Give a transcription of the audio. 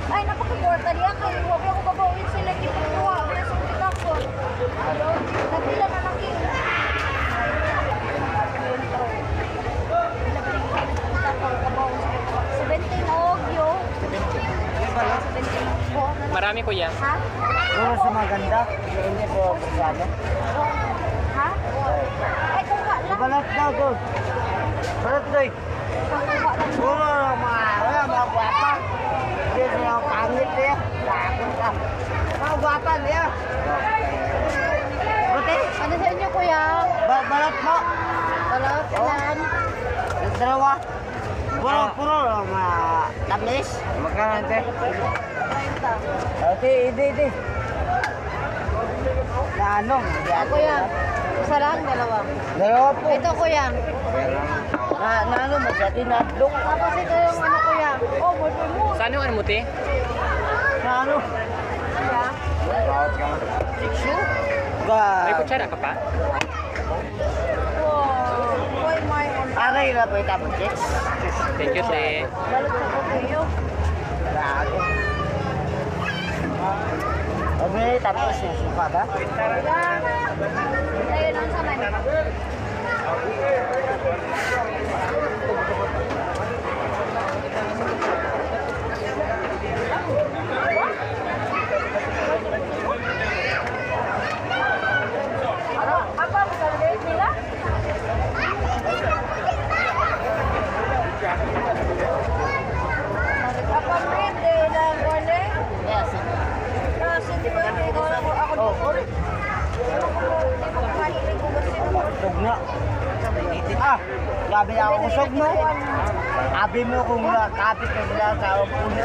Ay, napaka-porta niya. Kaya huwag ako babawin sila. Kipukuha. Wala sa kita ko. Nagpila na lang kayo. Marami kuya. Ha? Puro sa maganda. Hindi po masyado. Ha? Ay, kuha lang. Balat daw to. Balat doy. Kuha lang. Puro mga gwapa. Hindi siya pangit niya. Lakon ka. Mga gwapa niya. Buti. Ano sa inyo, kuya? Balat mo. Balot, ilan? Dalawa. Puro mga tamis. Magkano ante? 30. Ate, hindi. Na ano? Kuya, isa lang, dalawa. Dalawa po. Ito, kuya. Na ano mo siya? Tinadlok. Tapos ito yung ano, kuya. Oh, boyfriend mo. Saan yung ano mo, te? Na ano? Kuya. Tissue? May kutsara ka pa? Wow. Boy, my own. Aray na po itapon chicks. Thank you, te. Balot sa ko kayo. Grabe. Sabi, tapos yung suka ba? Kuya. Ayun, ang samay. Apa bukan dari sila? Apa pwede lang wala? Yes. Kasi di ba ito ako Oh, sorry. Mahilig ko kasi Usog na. Ah, gabi ako usog mo. Abi mo kung kapit ka sila sa puno.